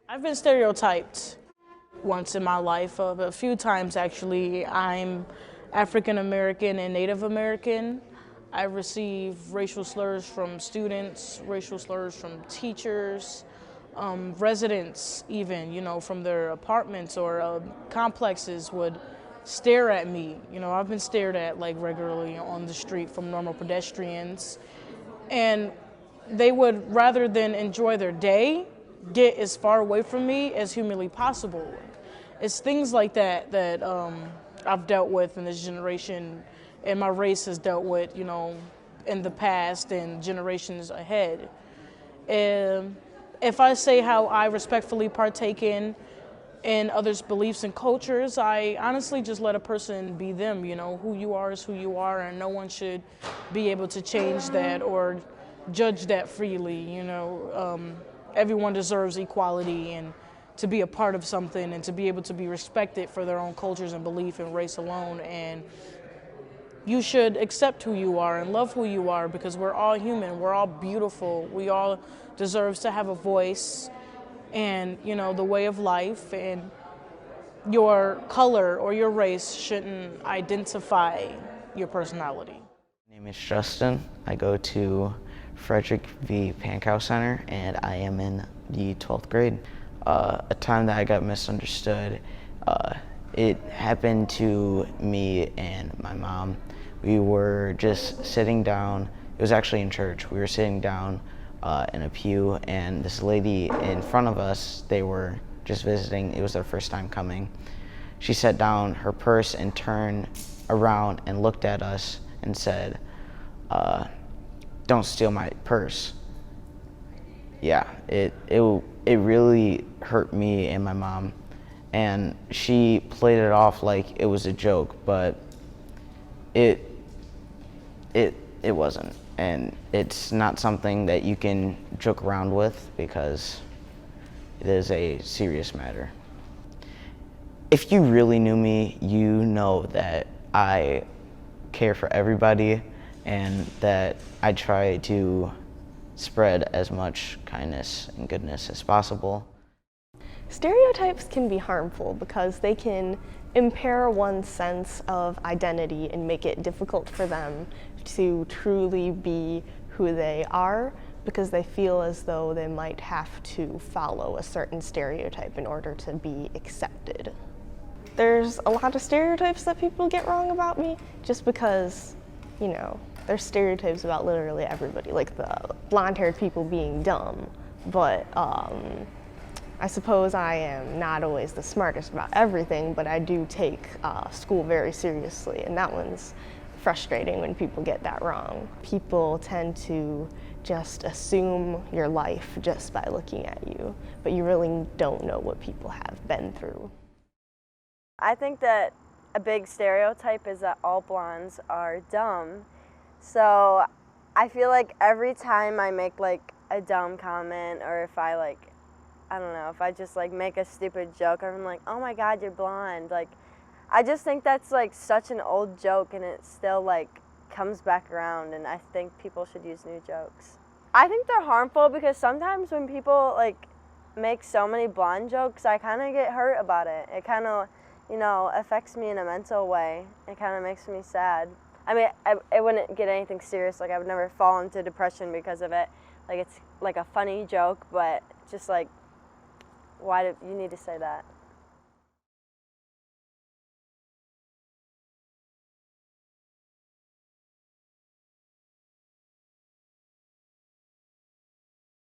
I've been stereotyped once in my life, a few times actually. I'm African American and Native American. I receive racial slurs from students, racial slurs from teachers, residents even, from their apartments or complexes would stare at me. I've been stared at like regularly on the street from normal pedestrians. And they would, rather than enjoy their day, get as far away from me as humanly possible. It's things like that I've dealt with in this generation, and my race has dealt with, in the past and generations ahead. If I say how I respectfully partake in others' beliefs and cultures, I honestly just let a person be them. Who you are is who you are, and no one should be able to change that or judge that freely. Everyone deserves equality and to be a part of something and to be able to be respected for their own cultures and belief and race alone. And you should accept who you are and love who you are, because we're all human, we're all beautiful, we all deserve to have a voice and, the way of life, and your color or your race shouldn't identify your personality. My name is Justin. I go to Frederick V. Pankow Center, and I am in the 12th grade. A time that I got misunderstood, it happened to me and my mom. We were just sitting down. It was actually in church. We were sitting down in a pew, and this lady in front of us, they were just visiting. It was their first time coming. She set down her purse and turned around and looked at us and said, "Don't steal my purse." Yeah, it really hurt me and my mom, and she played it off like it was a joke, but it wasn't, and it's not something that you can joke around with because it is a serious matter. If you really knew me, you know that I care for everybody and that I try to spread as much kindness and goodness as possible. Stereotypes can be harmful because they can impair one's sense of identity and make it difficult for them to truly be who they are, because they feel as though they might have to follow a certain stereotype in order to be accepted. There's a lot of stereotypes that people get wrong about me just because, there's stereotypes about literally everybody, like the blonde-haired people being dumb, but I suppose I am not always the smartest about everything, but I do take school very seriously, and that one's frustrating when people get that wrong. People tend to just assume your life just by looking at you, but you really don't know what people have been through. I think that a big stereotype is that all blondes are dumb. So I feel like every time I make like a dumb comment, or if I if I just like make a stupid joke, I'm like, oh my God, you're blonde. Like, I just think that's like such an old joke, and it still like comes back around, and I think people should use new jokes. I think they're harmful because sometimes when people like make so many blonde jokes, I kind of get hurt about it. It kind of, affects me in a mental way. It kind of makes me sad. I mean, I wouldn't get anything serious, like I would never fall into depression because of it. Like, it's like a funny joke, but just like, why do you need to say that?